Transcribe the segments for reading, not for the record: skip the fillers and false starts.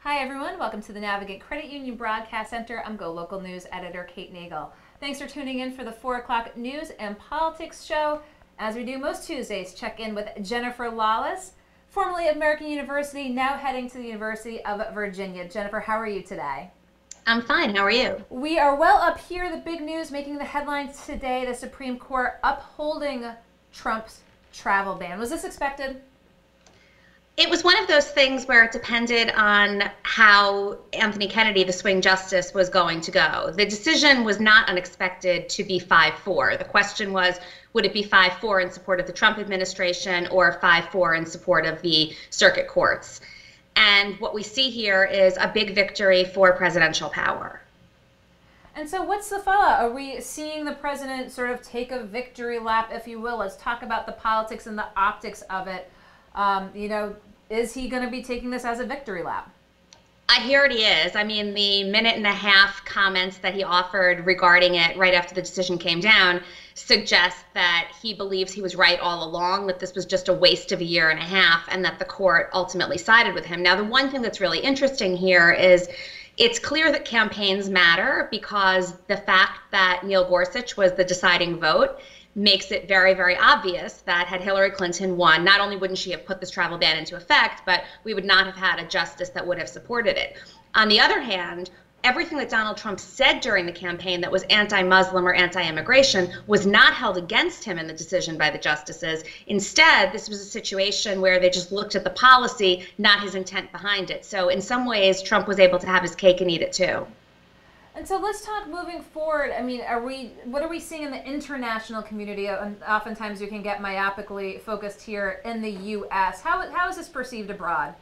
Hi everyone, welcome to the Navigate Credit Union Broadcast Center. I'm GoLocal News Editor Kate Nagel. Thanks for tuning in for the 4 o'clock news and politics show. As we do most Tuesdays, check in with Jennifer Lawless, formerly of American University, now heading to the University of Virginia. Jennifer, how are you today? I'm fine. How are you? We are well up here. The big news making the headlines today, the Supreme Court upholding Trump's travel ban. Was this expected? It was one of those things where it depended on how Anthony Kennedy, the swing justice, was going to go. The decision was not unexpected to be 5-4. The question was, would it be 5-4 in support of the Trump administration or 5-4 in support of the circuit courts? And what we see here is a big victory for presidential power. And so what's the fallout? Are we seeing the president sort of take a victory lap, if you will? Let's talk about the politics and the optics of it. Is he going to be taking this as a victory lap? I hear he is. I mean, the minute-and-a-half comments that he offered regarding it right after the decision came down suggest that he believes he was right all along, that this was just a waste of a year and a half, and that the court ultimately sided with him. Now, the one thing that's really interesting here is it's clear that campaigns matter, because the fact that Neil Gorsuch was the deciding vote makes it very, very obvious that had Hillary Clinton won, not only wouldn't she have put this travel ban into effect, but we would not have had a justice that would have supported it. On the other hand, everything that Donald Trump said during the campaign that was anti-Muslim or anti-immigration was not held against him in the decision by the justices. Instead, this was a situation where they just looked at the policy, not his intent behind it. So in some ways, Trump was able to have his cake and eat it too. And so let's talk moving forward. I mean, what are we seeing in the international community? Oftentimes we can get myopically focused here in the U.S. How is this perceived abroad?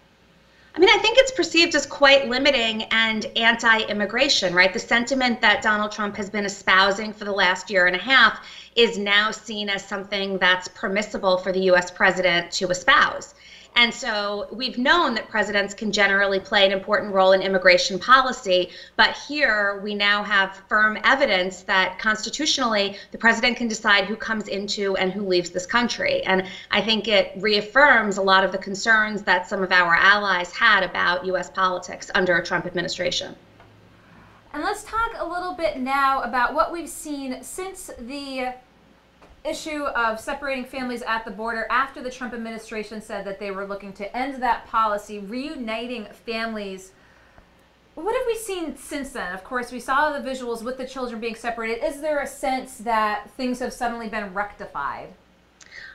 I mean, I think it's perceived as quite limiting and anti-immigration, right? The sentiment that Donald Trump has been espousing for the last year and a half is now seen as something that's permissible for the U.S. president to espouse. And so we've known that presidents can generally play an important role in immigration policy, but here we now have firm evidence that constitutionally the president can decide who comes into and who leaves this country. And I think it reaffirms a lot of the concerns that some of our allies had about U.S. politics under a Trump administration. And let's talk a little bit now about what we've seen since the issue of separating families at the border after the Trump administration said that they were looking to end that policy, reuniting families. What have we seen since then? Of course, we saw the visuals with the children being separated. Is there a sense that things have suddenly been rectified?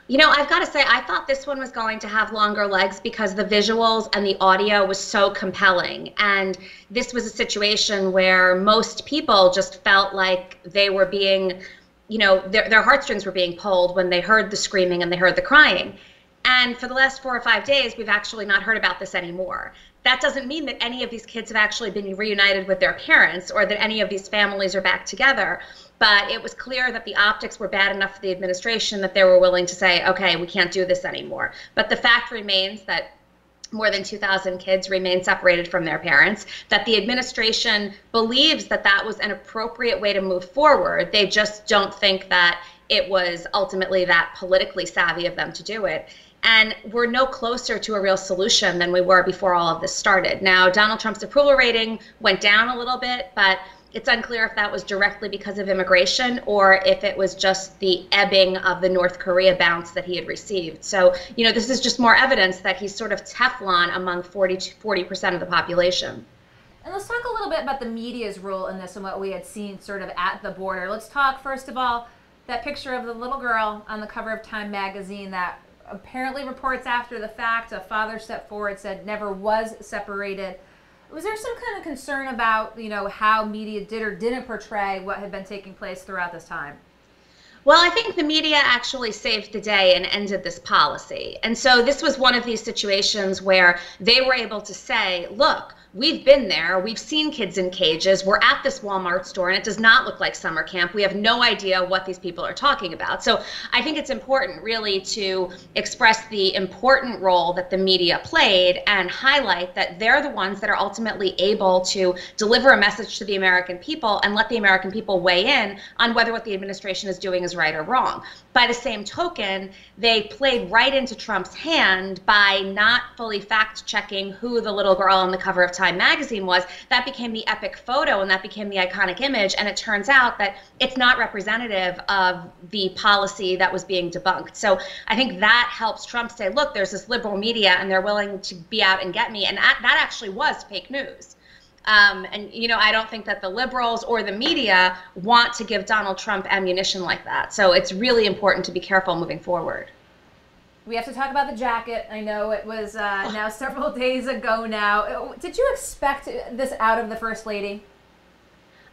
You know, I've got to say, I thought this one was going to have longer legs because the visuals and the audio was so compelling. And this was a situation where most people just felt like they were being, their heartstrings were being pulled when they heard the screaming and they heard the crying. And for the last 4 or 5 days, we've actually not heard about this anymore. That doesn't mean that any of these kids have actually been reunited with their parents or that any of these families are back together. But it was clear that the optics were bad enough for the administration that they were willing to say, okay, we can't do this anymore. But the fact remains that more than 2,000 kids remain separated from their parents, that the administration believes that that was an appropriate way to move forward. They just don't think that it was ultimately that politically savvy of them to do it. And we're no closer to a real solution than we were before all of this started. Now, Donald Trump's approval rating went down a little bit, but it's unclear if that was directly because of immigration or if it was just the ebbing of the North Korea bounce that he had received. So, this is just more evidence that he's sort of Teflon among 40% of the population. And let's talk a little bit about the media's role in this and what we had seen sort of at the border. Let's talk, first of all, that picture of the little girl on the cover of Time magazine that apparently reports after the fact a father stepped forward, said never was separated. Was there some kind of concern about, how media did or didn't portray what had been taking place throughout this time? Well, I think the media actually saved the day and ended this policy. And so this was one of these situations where they were able to say, look, we've been there. We've seen kids in cages. We're at this Walmart store, and it does not look like summer camp. We have no idea what these people are talking about. So I think it's important, really, to express the important role that the media played and highlight that they're the ones that are ultimately able to deliver a message to the American people and let the American people weigh in on whether what the administration is doing is right or wrong. By the same token, they played right into Trump's hand by not fully fact-checking who the little girl on the cover of Time magazine was, that became the epic photo and that became the iconic image. And it turns out that it's not representative of the policy that was being debunked. So I think that helps Trump say, look, there's this liberal media and they're willing to be out and get me. And that actually was fake news. And, you know, I don't think that the liberals or the media want to give Donald Trump ammunition like that. So it's really important to be careful moving forward. We have to talk about the jacket. I know it was now several days ago now. Did you expect this out of the First Lady?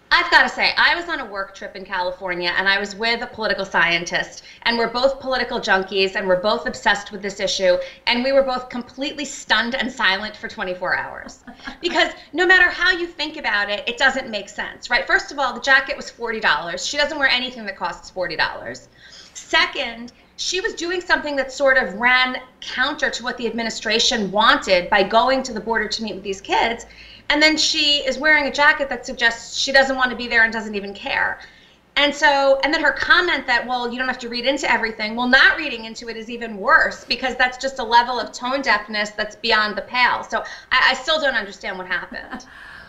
I've got to say, I was on a work trip in California and I was with a political scientist, and we're both political junkies and we're both obsessed with this issue, and we were both completely stunned and silent for 24 hours. Because no matter how you think about it, it doesn't make sense, right? First of all, the jacket was $40. She doesn't wear anything that costs $40. Second, she was doing something that sort of ran counter to what the administration wanted by going to the border to meet with these kids. And then she is wearing a jacket that suggests she doesn't want to be there and doesn't even care. And then her comment that, well, you don't have to read into everything. Well, not reading into it is even worse, because that's just a level of tone deafness that's beyond the pale. So I still don't understand what happened.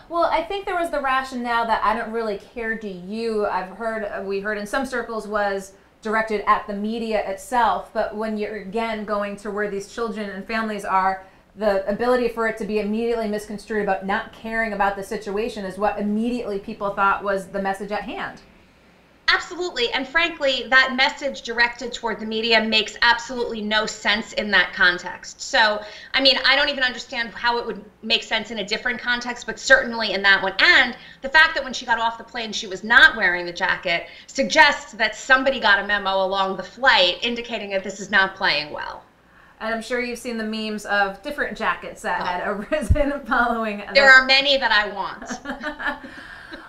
Well, I think there was the rationale that I don't really care, do you? We heard in some circles was directed at the media itself, but when you're again going to where these children and families are, the ability for it to be immediately misconstrued about not caring about the situation is what immediately people thought was the message at hand. Absolutely. And frankly, that message directed toward the media makes absolutely no sense in that context. So, I mean, I don't even understand how it would make sense in a different context, but certainly in that one. And the fact that when she got off the plane, she was not wearing the jacket suggests that somebody got a memo along the flight indicating that this is not playing well. And I'm sure you've seen the memes of different jackets that had arisen following. There are many that I want.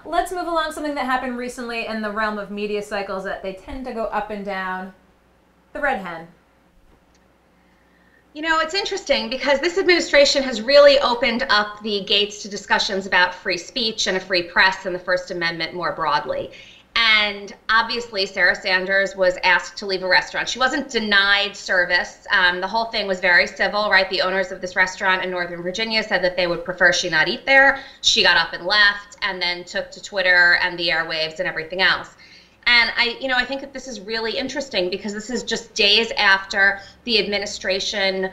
Let's move along. Something that happened recently in the realm of media cycles that they tend to go up and down. The red hen. You know, it's interesting because this administration has really opened up the gates to discussions about free speech and a free press and the First Amendment more broadly. And obviously, Sarah Sanders was asked to leave a restaurant. She wasn't denied service. The whole thing was very civil, right? The owners of this restaurant in Northern Virginia said that they would prefer she not eat there. She got up and left and then took to Twitter and the airwaves and everything else. And I think that this is really interesting because this is just days after the administration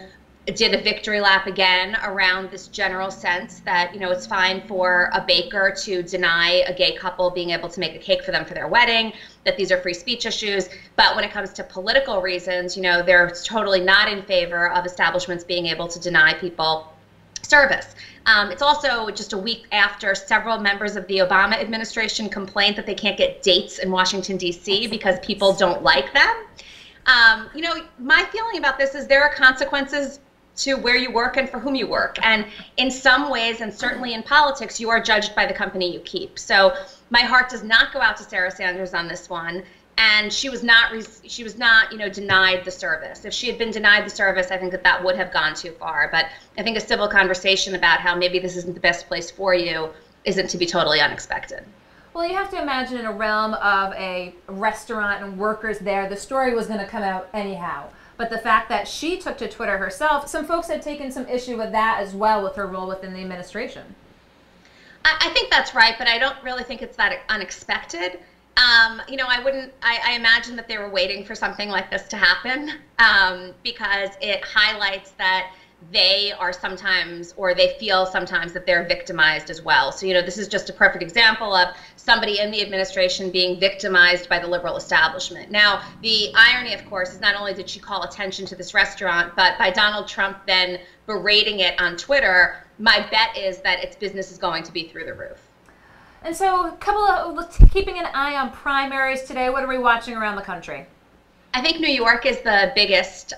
did a victory lap again around this general sense that, you know, it's fine for a baker to deny a gay couple being able to make a cake for them for their wedding, that these are free speech issues. But when it comes to political reasons, you know, they're totally not in favor of establishments being able to deny people service. It's also just a week after several members of the Obama administration complained that they can't get dates in Washington, D.C. because people don't like them. You know, my feeling about this is there are consequences to where you work and for whom you work. And in some ways, and certainly in politics, you are judged by the company you keep. So my heart does not go out to Sarah Sanders on this one. And she was not, you know, denied the service. If she had been denied the service, I think that would have gone too far. But I think a civil conversation about how maybe this isn't the best place for you isn't to be totally unexpected. Well, you have to imagine in a realm of a restaurant and workers there, the story was going to come out anyhow. But the fact that she took to Twitter herself, some folks had taken some issue with that as well with her role within the administration. I think that's right, but I don't really think it's that unexpected. You know, I imagine that they were waiting for something like this to happen because it highlights that they are sometimes, or they feel sometimes that they're victimized as well. So, you know, this is just a perfect example of somebody in the administration being victimized by the liberal establishment. Now, the irony, of course, is not only did she call attention to this restaurant, but by Donald Trump then berating it on Twitter, my bet is that its business is going to be through the roof. And so, keeping an eye on primaries today, what are we watching around the country? I think New York is the biggest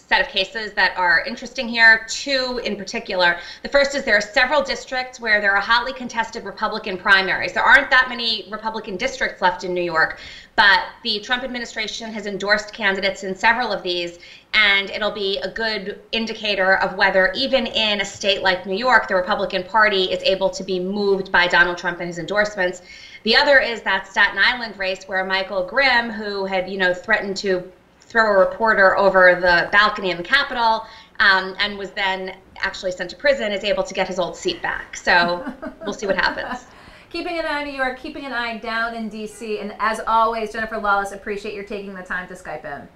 set of cases that are interesting here, two in particular. The first is there are several districts where there are hotly contested Republican primaries. There aren't that many Republican districts left in New York, but the Trump administration has endorsed candidates in several of these, and it'll be a good indicator of whether even in a state like New York, the Republican Party is able to be moved by Donald Trump and his endorsements. The other is that Staten Island race where Michael Grimm, who had, you know, threatened to throw a reporter over the balcony in the Capitol, and was then actually sent to prison, is able to get his old seat back. So we'll see what happens. Keeping an eye on New York, keeping an eye down in D.C., and as always, Jennifer Lawless, appreciate your taking the time to Skype in.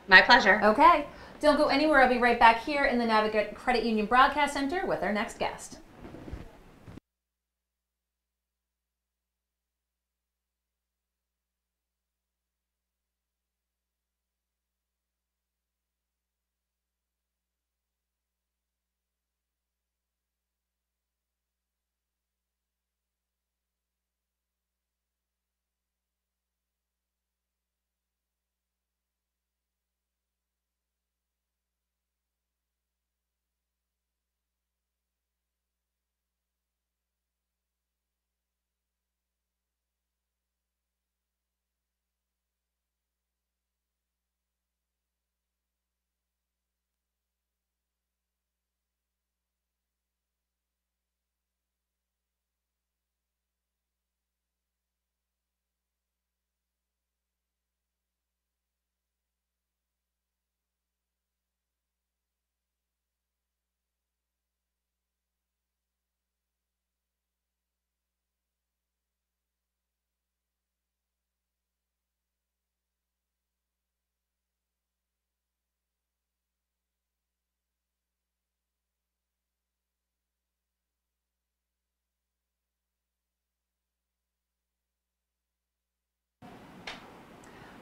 My pleasure. Okay. Don't go anywhere. I'll be right back here in the Navigate Credit Union Broadcast Center with our next guest.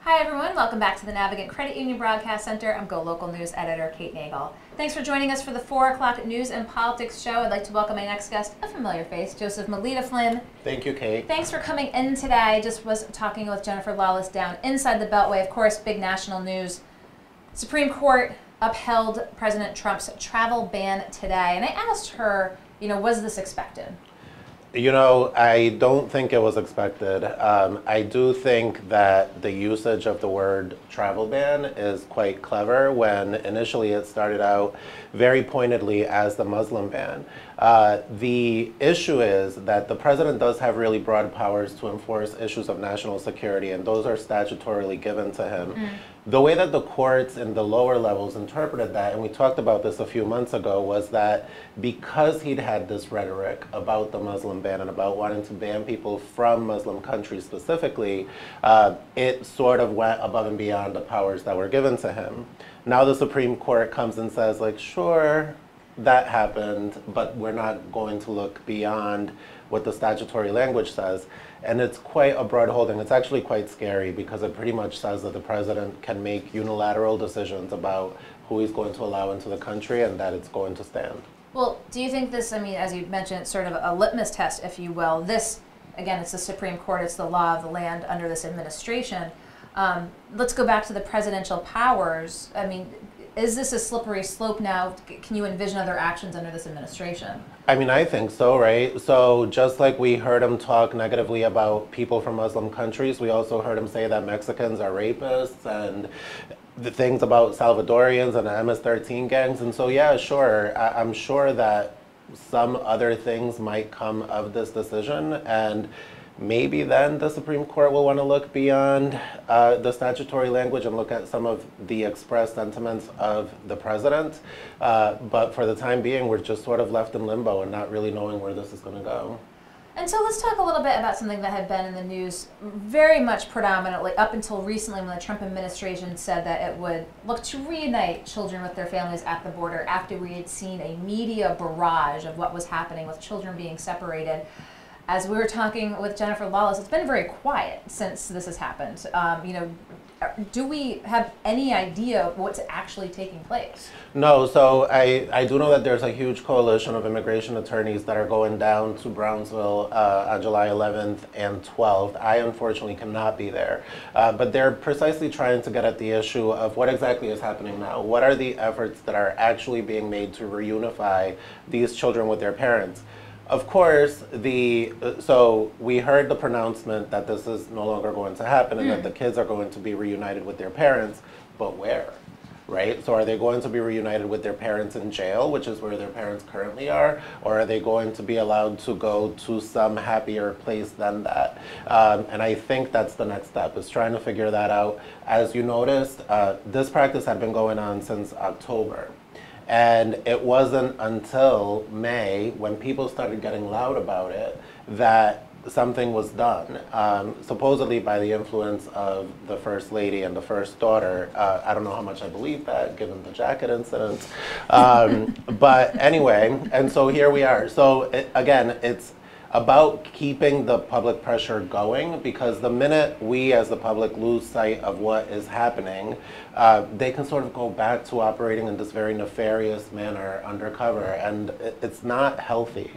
Hi everyone, welcome back to the Navigant Credit Union Broadcast Center. I'm GoLocal News Editor Kate Nagel. Thanks for joining us for the 4 o'clock News and Politics show. I'd like to welcome my next guest, a familiar face, Joseph Melita Flynn. Thank you, Kate. Thanks for coming in today. I just was talking with Jennifer Lawless down inside the Beltway. Of course, big national news. Supreme Court upheld President Trump's travel ban today. And I asked her, was this expected? I don't think it was expected. I do think that the usage of the word travel ban is quite clever when initially it started out very pointedly as the Muslim ban. The issue is that the president does have really broad powers to enforce issues of national security, and those are statutorily given to him. The way that the courts in the lower levels interpreted that, and we talked about this a few months ago, was that because he'd had this rhetoric about the Muslim ban and about wanting to ban people from Muslim countries specifically, it sort of went above and beyond the powers that were given to him. Now the Supreme Court comes and says, like, sure, that happened, but we're not going to look beyond what the statutory language says. And it's quite a broad holding. It's actually quite scary because it pretty much says that the president can make unilateral decisions about who he's going to allow into the country and that it's going to stand. Well, do you think this, as you mentioned, it's sort of a litmus test, if you will. This, again, it's the Supreme Court, it's the law of the land under this administration. Let's go back to the presidential powers. Is this a slippery slope now? Can you envision other actions under this administration? I think so, right? So just like we heard him talk negatively about people from Muslim countries, we also heard him say that Mexicans are rapists and the things about Salvadorians and the MS-13 gangs. And so, yeah, sure, I'm sure that some other things might come of this decision, and maybe then the Supreme Court will want to look beyond the statutory language and look at some of the expressed sentiments of the president. But for the time being, we're just sort of left in limbo and not really knowing where this is going to go. And so let's talk a little bit about something that had been in the news very much predominantly up until recently, when the Trump administration said that it would look to reunite children with their families at the border after we had seen a media barrage of what was happening with children being separated. As we were talking with Jennifer Lawless, it's been very quiet since this has happened. Do we have any idea what's actually taking place? No, so I do know that there's a huge coalition of immigration attorneys that are going down to Brownsville on July 11th and 12th. I unfortunately cannot be there, but they're precisely trying to get at the issue of what exactly is happening now. What are the efforts that are actually being made to reunify these children with their parents? Of course, so we heard the pronouncement that this is no longer going to happen and that the kids are going to be reunited with their parents, but where, right? So are they going to be reunited with their parents in jail, which is where their parents currently are, or are they going to be allowed to go to some happier place than that? And I think that's the next step, is trying to figure that out. As you noticed, this practice had been going on since October. And it wasn't until May, when people started getting loud about it, that something was done, supposedly by the influence of the First Lady and the First Daughter. I don't know how much I believe that, given the jacket incident. But anyway, and so here we are. So again, it's about keeping the public pressure going, because the minute we as the public lose sight of what is happening, they can sort of go back to operating in this very nefarious manner undercover, and it's not healthy.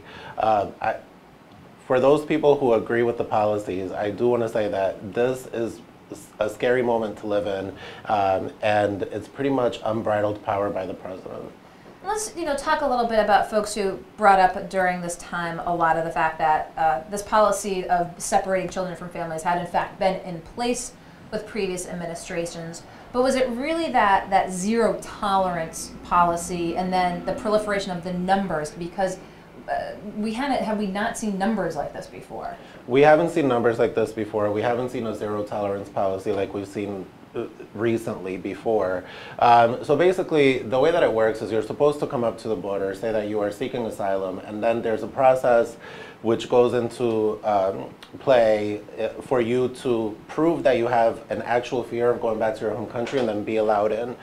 For those people who agree with the policies, I do want to say that this is a scary moment to live in, and it's pretty much unbridled power by the president. Let's talk a little bit about folks who brought up during this time a lot of the fact that this policy of separating children from families had in fact been in place with previous administrations. But was it really that zero tolerance policy and then the proliferation of the numbers? Because have we not seen numbers like this before? We haven't seen numbers like this before. We haven't seen a zero tolerance policy like we've seen recently before. So basically, the way that it works is you're supposed to come up to the border, say that you are seeking asylum, and then there's a process which goes into play for you to prove that you have an actual fear of going back to your home country and then be allowed in.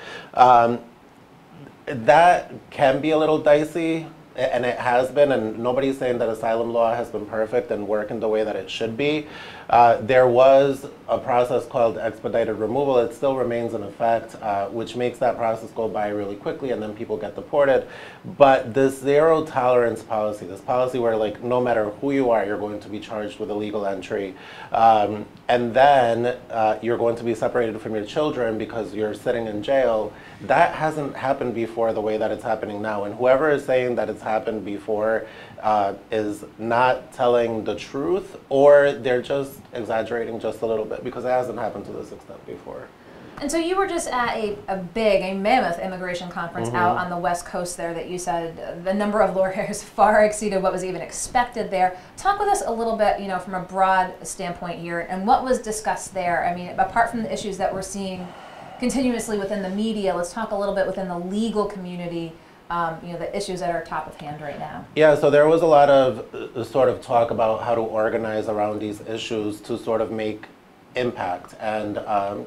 That can be a little dicey. And it has been, and nobody's saying that asylum law has been perfect and working the way that it should be. There was a process called expedited removal. It still remains in effect, which makes that process go by really quickly, and then people get deported. But this zero tolerance policy, this policy where like no matter who you are, you're going to be charged with illegal entry, and then you're going to be separated from your children because you're sitting in jail. That hasn't happened before the way that it's happening now. And whoever is saying that it's happened before is not telling the truth, or they're just exaggerating just a little bit, because it hasn't happened to this extent before. And so you were just at a mammoth immigration conference out on the West Coast there that you said the number of lawyers far exceeded what was even expected there. Talk with us a little bit, from a broad standpoint here, and what was discussed there. I mean, apart from the issues that we're seeing continuously within the media, let's talk a little bit within the legal community, the issues that are top of hand right now. Yeah, so there was a lot of sort of talk about how to organize around these issues to sort of make impact and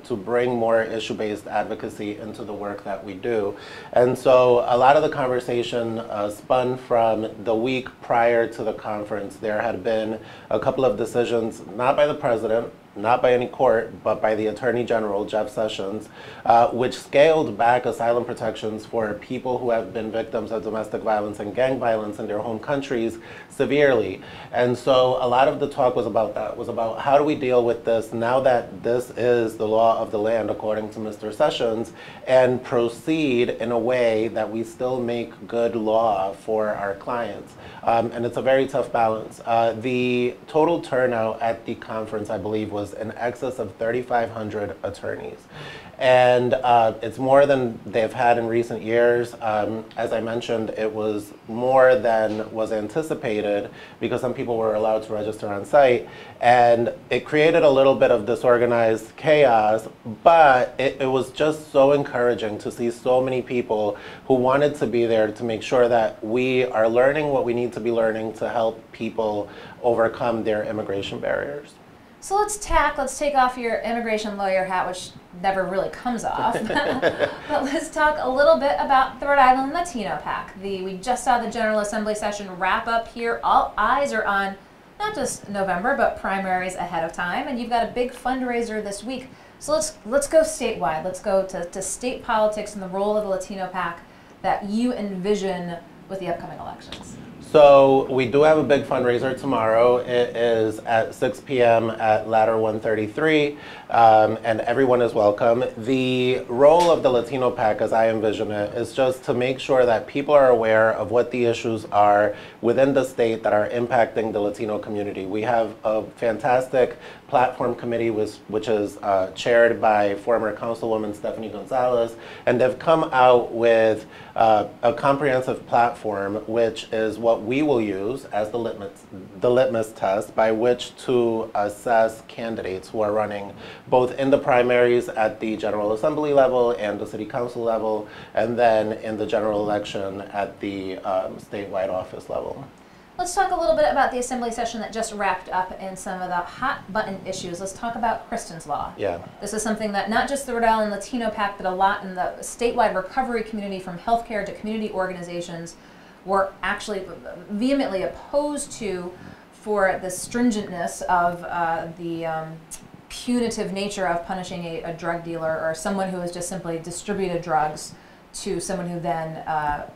to bring more issue-based advocacy into the work that we do. And so a lot of the conversation spun from the week prior to the conference. There had been a couple of decisions, not by the president, not by any court, but by the Attorney General, Jeff Sessions, which scaled back asylum protections for people who have been victims of domestic violence and gang violence in their home countries severely. And so a lot of the talk was about that, was about how do we deal with this now that this is the law of the land, according to Mr. Sessions, and proceed in a way that we still make good law for our clients. And it's a very tough balance. The total turnout at the conference, I believe, was in excess of 3,500 attorneys. And it's more than they've had in recent years. As I mentioned, it was more than was anticipated because some people were allowed to register on site. And it created a little bit of disorganized chaos, but it was just so encouraging to see so many people who wanted to be there to make sure that we are learning what we need to be learning to help people overcome their immigration barriers. So let's take off your immigration lawyer hat, which never really comes off. But let's talk a little bit about the Rhode Island Latino PAC. We just saw the General Assembly session wrap up here. All eyes are on not just November, but primaries ahead of time. And you've got a big fundraiser this week. So let's go statewide. Let's go to state politics and the role of the Latino PAC that you envision with the upcoming elections. So we do have a big fundraiser tomorrow. It is at 6 p.m. at Ladder 133, and everyone is welcome. The role of the Latino PAC, as I envision it, is just to make sure that people are aware of what the issues are within the state that are impacting the Latino community. We have a fantastic platform committee which is chaired by former Councilwoman Stephanie Gonzalez, and they've come out with a comprehensive platform, which is what we will use as the litmus test by which to assess candidates who are running both in the primaries at the General Assembly level and the City Council level, and then in the general election at the statewide office level. Let's talk a little bit about the Assembly session that just wrapped up and some of the hot button issues. Let's talk about Kristen's Law. Yeah. This is something that not just the Rhode Island Latino Pact, but a lot in the statewide recovery community, from healthcare to community organizations, were actually vehemently opposed to, for the stringentness of the punitive nature of punishing a drug dealer or someone who has just simply distributed drugs to someone who then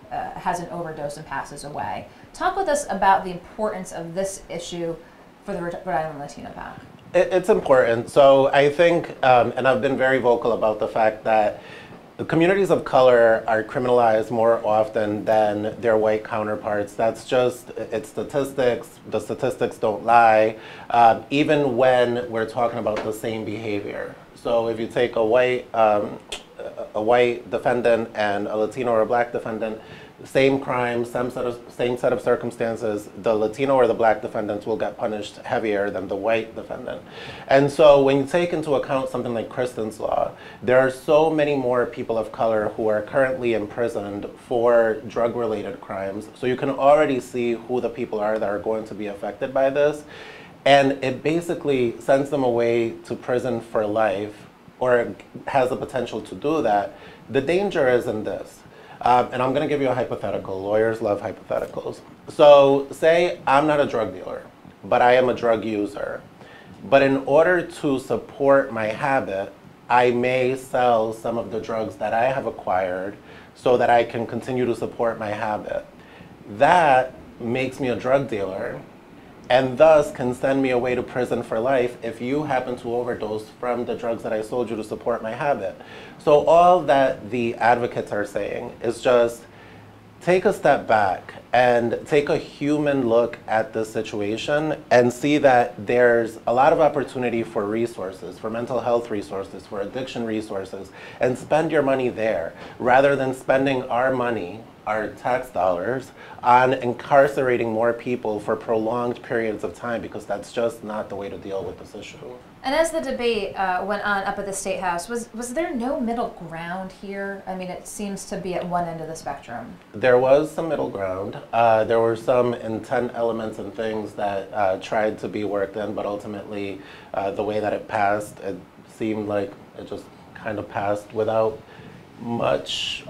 has an overdose and passes away. Talk with us about the importance of this issue for the Rhode Island Latino Pact. It's important. So I think, and I've been very vocal about the fact that the communities of color are criminalized more often than their white counterparts. That's just, it's statistics. The statistics don't lie, even when we're talking about the same behavior. So if you take a white defendant and a Latino or a black defendant, same crime, same set of circumstances, the Latino or the black defendants will get punished heavier than the white defendant. And so when you take into account something like Kristen's Law, there are so many more people of color who are currently imprisoned for drug-related crimes. So you can already see who the people are that are going to be affected by this. And it basically sends them away to prison for life, or has the potential to do that. The danger is in this. And I'm going to give you a hypothetical. Lawyers love hypotheticals. So say I'm not a drug dealer, but I am a drug user. But in order to support my habit, I may sell some of the drugs that I have acquired so that I can continue to support my habit. That makes me a drug dealer, and thus can send me away to prison for life if you happen to overdose from the drugs that I sold you to support my habit. So all that the advocates are saying is just take a step back and take a human look at this situation and see that there's a lot of opportunity for resources, for mental health resources, for addiction resources, and spend your money there rather than spending our money, our tax dollars, on incarcerating more people for prolonged periods of time, because that's just not the way to deal with this issue. And as the debate went on up at the State House, was there no middle ground here? I mean, it seems to be at one end of the spectrum. There was some middle ground. There were some intent elements and things that tried to be worked in, but ultimately the way that it passed, it seemed like it just kind of passed without much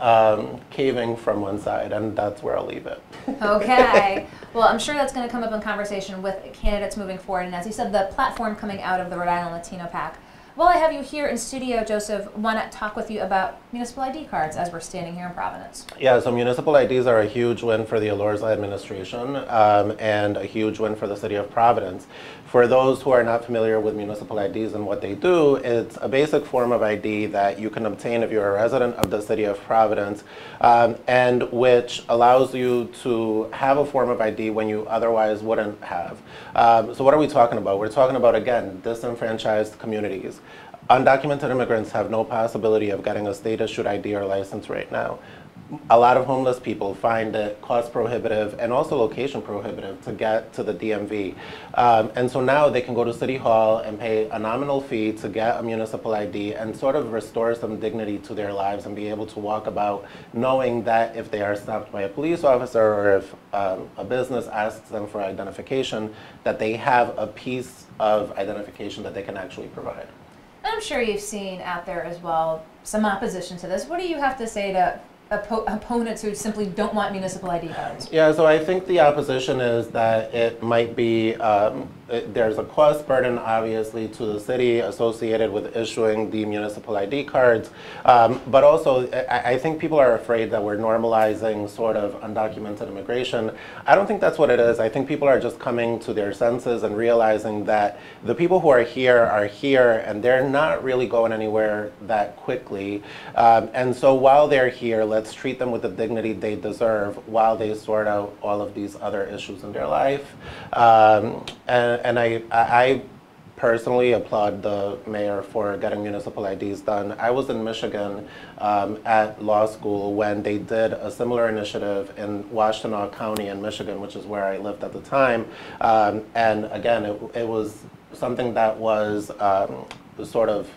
caving from one side, and that's where I'll leave it. Okay. Well, I'm sure that's going to come up in conversation with candidates moving forward. And as you said, the platform coming out of the Rhode Island Latino Pact. While I have you here in studio, Joseph, want to talk with you about municipal ID cards as we're standing here in Providence. Yeah, so municipal IDs are a huge win for the Elorza administration and a huge win for the city of Providence. For those who are not familiar with municipal IDs and what they do, it's a basic form of ID that you can obtain if you're a resident of the city of Providence, and which allows you to have a form of ID when you otherwise wouldn't have. So what are we talking about? We're talking about, again, disenfranchised communities. Undocumented immigrants have no possibility of getting a state-issued ID or license right now. A lot of homeless people find it cost prohibitive and also location prohibitive to get to the DMV. And so now they can go to City Hall and pay a nominal fee to get a municipal ID and sort of restore some dignity to their lives and be able to walk about knowing that if they are stopped by a police officer or if a business asks them for identification, that they have a piece of identification that they can actually provide. I'm sure you've seen out there as well some opposition to this. What do you have to say to opponents who simply don't want municipal ID cards? Yeah, so I think the opposition is that it might be, there's a cost burden obviously to the city associated with issuing the municipal ID cards, but also I think people are afraid that we're normalizing sort of undocumented immigration. I don't think that's what it is. I think people are just coming to their senses and realizing that the people who are here and they're not really going anywhere that quickly. And so while they're here, let's treat them with the dignity they deserve while they sort out all of these other issues in their life. And I personally applaud the mayor for getting municipal IDs done. I was in Michigan at law school when they did a similar initiative in Washtenaw County in Michigan, which is where I lived at the time. And again, it was something that was sort of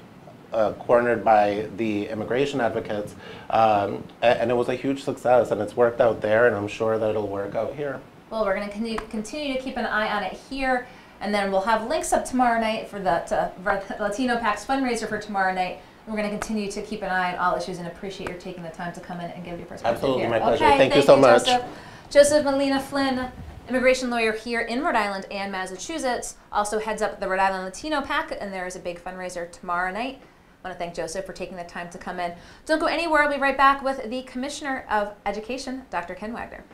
cornered by the immigration advocates, and it was a huge success, and it's worked out there, and I'm sure that it'll work out here. Well, we're going to continue to keep an eye on it here, and then we'll have links up tomorrow night for the Latino PAC's fundraiser for tomorrow night. We're going to continue to keep an eye on all issues and appreciate your taking the time to come in and give your perspective. Absolutely, here. my pleasure. Okay, thank you so much. Joseph Molina Flynn, immigration lawyer here in Rhode Island and Massachusetts, also heads up the Rhode Island Latino PAC, and there is a big fundraiser tomorrow night. I want to thank Joseph for taking the time to come in. Don't go anywhere. I'll be right back with the Commissioner of Education, Dr. Ken Wagner.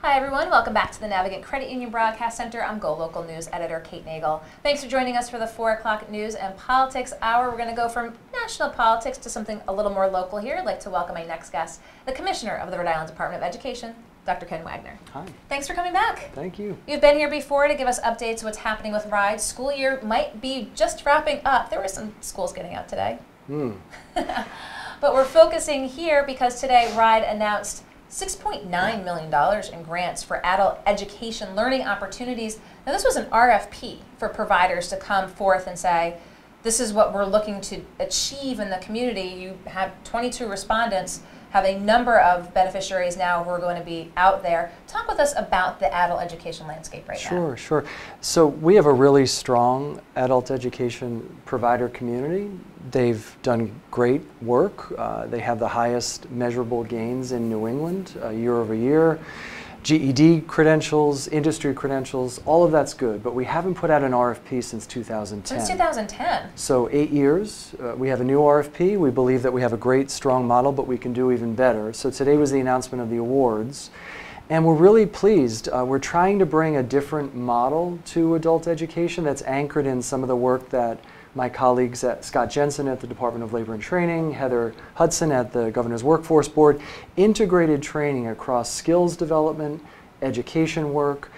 Hi everyone, welcome back to the Navigant Credit Union Broadcast Center. I'm GoLocal News Editor Kate Nagel. Thanks for joining us for the 4 o'clock News and Politics Hour. We're going to go from national politics to something a little more local here. I'd like to welcome my next guest, the Commissioner of the Rhode Island Department of Education, Dr. Ken Wagner. Hi. Thanks for coming back. Thank you. You've been here before to give us updates what's happening with RIDE. School year might be just wrapping up. There were some schools getting out today. But we're focusing here because today RIDE announced $6.9 million in grants for adult education learning opportunities. Now this was an RFP for providers to come forth and say, this is what we're looking to achieve in the community. You have 22 respondents, have a number of beneficiaries now who are going to be out there. Talk with us about the adult education landscape right now. Sure. So we have a really strong adult education provider community. They've done great work. They have the highest measurable gains in New England year over year. GED credentials, industry credentials, all of that's good, but we haven't put out an RFP since 2010. Since 2010? So 8 years, we have a new RFP. We believe that we have a great, strong model, but we can do even better. So today was the announcement of the awards, and we're really pleased. We're trying to bring a different model to adult education that's anchored in some of the work that my colleagues Scott Jensen at the Department of Labor and Training, Heather Hudson at the Governor's Workforce Board, integrated training across skills development, education work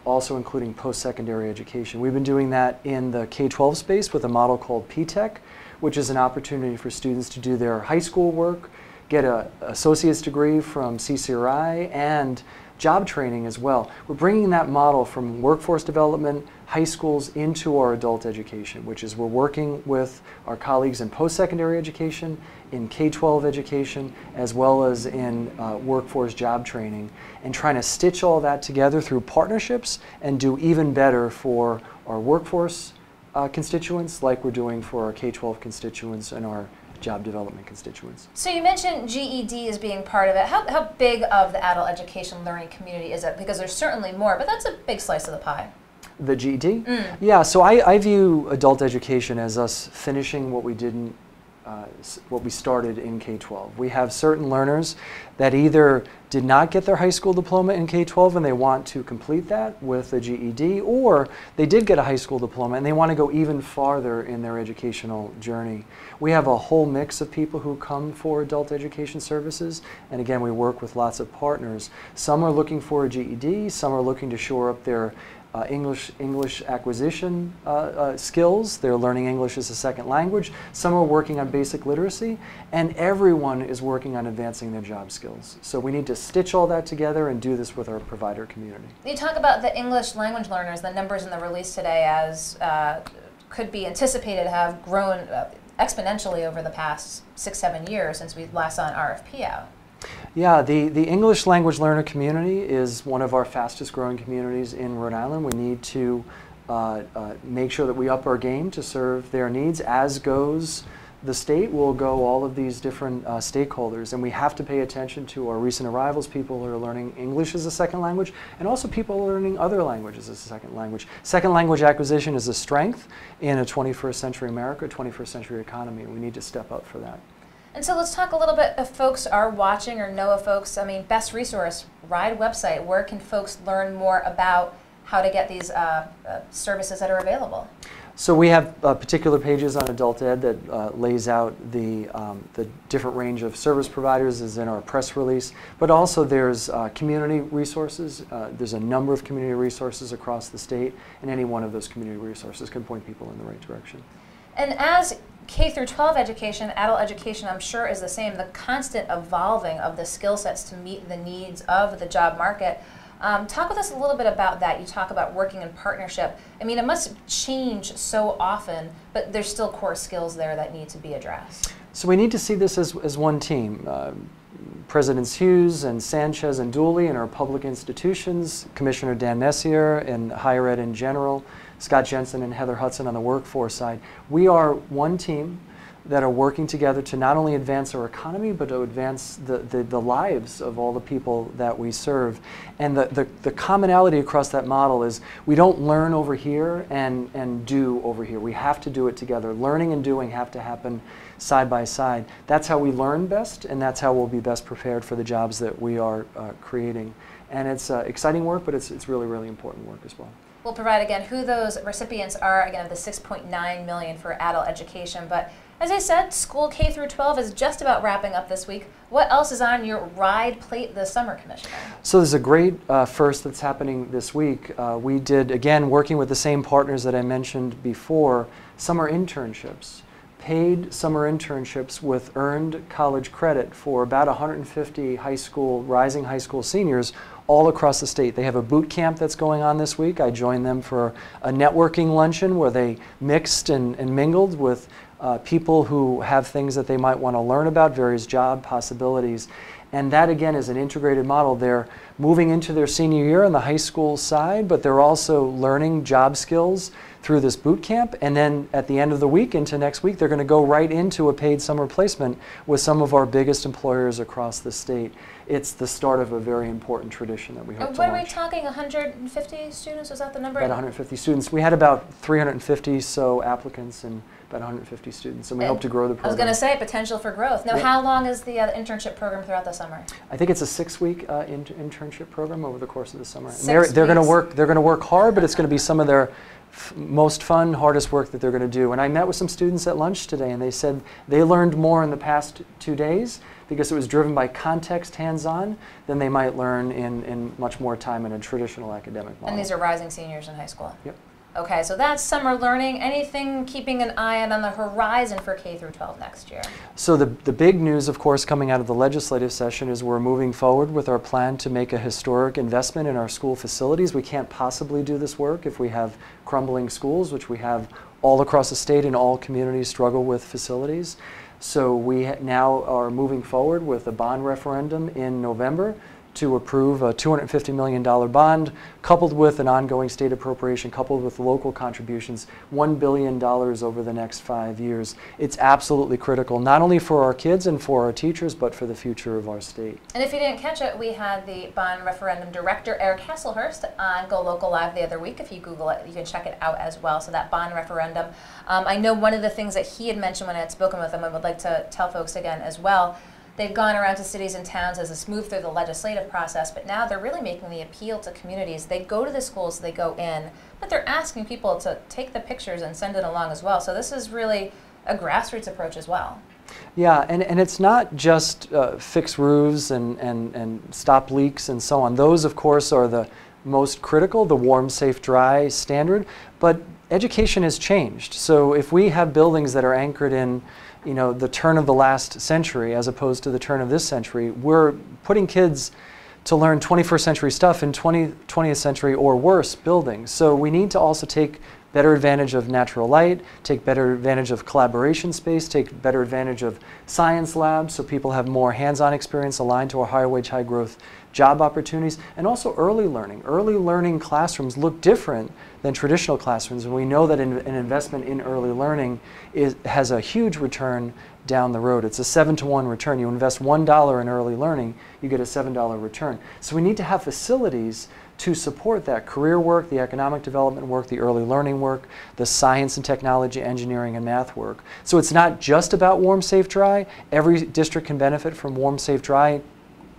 also including post-secondary education. We've been doing that in the K-12 space with a model called P-TECH, which is an opportunity for students to do their high school work, get an associate's degree from CCRI, and job training as well. We're bringing that model from workforce development, high schools into our adult education, which is we're working with our colleagues in post-secondary education, in K-12 education, as well as in workforce job training, and trying to stitch all that together through partnerships and do even better for our workforce constituents like we're doing for our K-12 constituents and our job development constituents. So you mentioned GED as being part of it. How big of the adult education learning community is it? Because there's certainly more, but that's a big slice of the pie. The GED? Yeah, so I view adult education as us finishing what we didn't, what we started in K-12. We have certain learners that either did not get their high school diploma in K-12 and they want to complete that with a GED, or they did get a high school diploma and they want to go even farther in their educational journey. We have a whole mix of people who come for adult education services, and again, we work with lots of partners. Some are looking for a GED, some are looking to shore up their English acquisition skills. They're learning English as a second language. Some are working on basic literacy, and everyone is working on advancing their job skills. So we need to stitch all that together and do this with our provider community. You talk about the English language learners. The numbers in the release today, as could be anticipated, have grown exponentially over the past 6-7 years since we last saw an RFP out. Yeah, the English language learner community is one of our fastest growing communities in Rhode Island. We need to make sure that we up our game to serve their needs, as goes the state, will go all of these different stakeholders. And we have to pay attention to our recent arrivals, people who are learning English as a second language, and also people learning other languages as a second language. Second language acquisition is a strength in a 21st century America, 21st century economy, and we need to step up for that. And so let's talk a little bit if folks are watching or know of folks. I mean, best resource, RIDE website. Where can folks learn more about how to get these services that are available? So we have particular pages on Adult Ed that lays out the different range of service providers, as in our press release. But also there's community resources. There's a number of community resources across the state, and any one of those community resources can point people in the right direction. And as K through 12 education, adult education, I'm sure is the same, the constant evolving of the skill sets to meet the needs of the job market. Talk with us a little bit about that. You talk about working in partnership. I mean, it must change so often, but there's still core skills there that need to be addressed. So we need to see this as one team. Presidents Hughes and Sanchez and Dooley in our public institutions, Commissioner Dan Messier in higher ed in general, Scott Jensen and Heather Hudson on the workforce side. We are one team that are working together to not only advance our economy, but to advance the lives of all the people that we serve. And the commonality across that model is we don't learn over here and do over here. We have to do it together. Learning and doing have to happen side by side. That's how we learn best, and that's how we'll be best prepared for the jobs that we are creating. And it's exciting work, but it's really, really important work as well. We'll provide again who those recipients are, again, of the $6.9 million for adult education. But as I said, school K through 12 is just about wrapping up this week. What else is on your RIDE plate this summer, Commissioner? So there's a great first that's happening this week. We did, again, working with the same partners that I mentioned before, summer internships. Paid summer internships with earned college credit for about 150 rising high school seniors all across the state. They have a boot camp that's going on this week. I joined them for a networking luncheon where they mixed and mingled with people who have things that they might want to learn about, various job possibilities. And that, again, is an integrated model. They're moving into their senior year on the high school side, but they're also learning job skills through this boot camp. And then at the end of the week into next week, they're going to go right into a paid summer placement with some of our biggest employers across the state. It's the start of a very important tradition that we hope to launch. What are we talking, 150 students? Was that the number? About 150 students. We had about 350 so applicants and about 150 students, and we hope to grow the program. I was going to say potential for growth. Now, how long is the internship program throughout the summer? I think it's a 6-week internship program over the course of the summer. They're going to work. They're going to work hard, but it's going to be some of their most fun, hardest work that they're going to do. And I met with some students at lunch today, and they said they learned more in the past 2 days because it was driven by context, hands-on, than they might learn in much more time in a traditional academic model. And these are rising seniors in high school? Yep. Okay, so that's summer learning. Anything keeping an eye out on the horizon for K through 12 next year? So the big news, of course, coming out of the legislative session is we're moving forward with our plan to make a historic investment in our school facilities. We can't possibly do this work if we have crumbling schools, which we have all across the state, and all communities struggle with facilities. So we now are moving forward with a bond referendum in November to approve a $250 million bond, coupled with an ongoing state appropriation, coupled with local contributions, $1 billion over the next 5 years. It's absolutely critical, not only for our kids and for our teachers, but for the future of our state. And if you didn't catch it, we had the bond referendum director, Eric Hasselhurst, on GoLocal Live the other week. If you Google it, you can check it out as well. So that bond referendum. I know one of the things that he had mentioned when I had spoken with him, I would like to tell folks again as well, they've gone around to cities and towns as it's moved through the legislative process, but now they're really making the appeal to communities. They go to the schools, they go in, but they're asking people to take the pictures and send it along as well. So this is really a grassroots approach as well. Yeah, and it's not just fix roofs and stop leaks and so on. Those, of course, are the most critical, the warm, safe, dry standard, but education has changed. So if we have buildings that are anchored in the turn of the last century as opposed to the turn of this century, we're putting kids to learn 21st century stuff in 20th century or worse buildings. So we need to also take better advantage of natural light, take better advantage of collaboration space, take better advantage of science labs so people have more hands-on experience aligned to our higher wage, high growth job opportunities, and also early learning. Early learning classrooms look different than traditional classrooms, and we know that an investment in early learning has a huge return down the road. It's a 7-to-1 return. You invest $1 in early learning, you get a $7 return. So we need to have facilities to support that career work, the economic development work, the early learning work, the science and technology, engineering and math work. So it's not just about warm, safe, dry. Every district can benefit from warm, safe, dry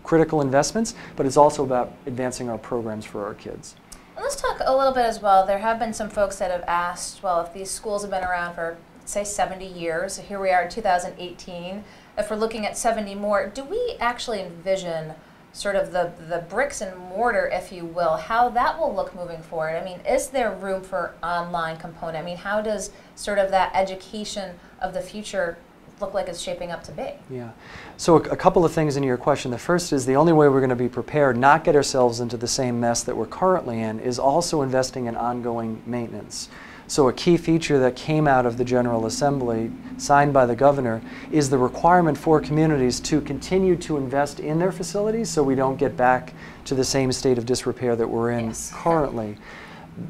critical investments, but it's also about advancing our programs for our kids. Let's talk a little bit as well. There have been some folks that have asked, well, if these schools have been around for, say, 70 years, here we are in 2018, if we're looking at 70 more, do we actually envision sort of the bricks and mortar, if you will, how that will look moving forward? I mean, is there room for online component? I mean, how does sort of that education of the future look like it's shaping up to be? Yeah. So a couple of things in your question. The first is the only way we're going to be prepared, not get ourselves into the same mess that we're currently in, is also investing in ongoing maintenance. So a key feature that came out of the General Assembly, signed by the governor, is the requirement for communities to continue to invest in their facilities so we don't get back to the same state of disrepair that we're in currently.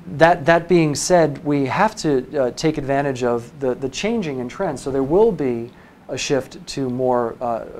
That being said, we have to take advantage of the changing in trends. So there will be a shift to more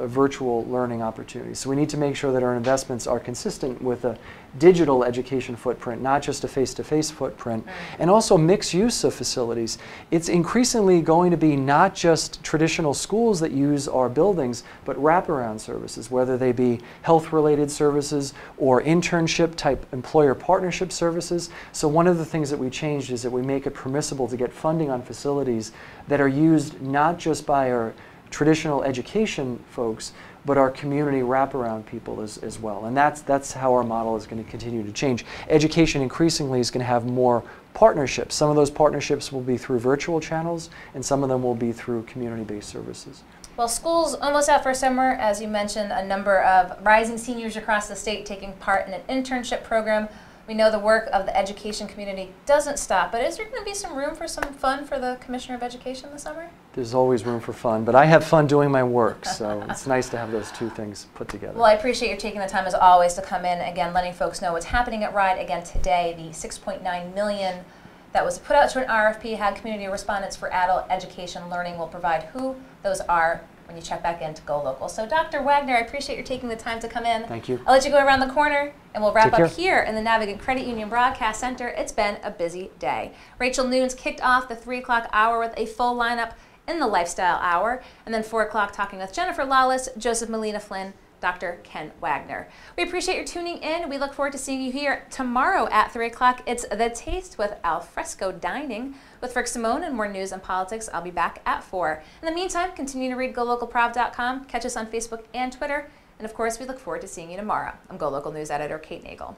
virtual learning opportunities. So we need to make sure that our investments are consistent with a digital education footprint, not just a face-to-face footprint, and also mixed use of facilities. It's increasingly going to be not just traditional schools that use our buildings, but wraparound services, whether they be health-related services or internship-type employer partnership services. So one of the things that we changed is that we make it permissible to get funding on facilities that are used not just by our traditional education folks, but our community wraparound people as well. And that's how our model is going to continue to change. Education increasingly is going to have more partnerships. Some of those partnerships will be through virtual channels, and some of them will be through community-based services. Well, school's almost out for summer. As you mentioned, a number of rising seniors across the state taking part in an internship program. We know the work of the education community doesn't stop, but is there going to be some room for some fun for the Commissioner of Education this summer? There's always room for fun, but I have fun doing my work, so it's nice to have those two things put together. Well, I appreciate you taking the time, as always, to come in, again, letting folks know what's happening at RIDE. Again, today, the $6.9 million that was put out to an RFP had community respondents for adult education learning. Will provide who those are when you check back in to GoLocal. So Dr. Wagner, I appreciate you taking the time to come in. Thank you. I'll let you go around the corner, and we'll wrap Take care. up here in the Navigant Credit Union Broadcast Center. It's been a busy day. Rachel Nunes kicked off the 3 o'clock hour with a full lineup in the Lifestyle Hour, and then 4 o'clock talking with Jennifer Lawless, Joseph Molina Flynn, Dr. Ken Wagner. We appreciate your tuning in. We look forward to seeing you here tomorrow at 3 o'clock. It's The Taste with Alfresco Dining with Rick Simone and more news and politics. I'll be back at 4. In the meantime, continue to read GoLocalProv.com, catch us on Facebook and Twitter, and of course, we look forward to seeing you tomorrow. I'm GoLocal News Editor Kate Nagel.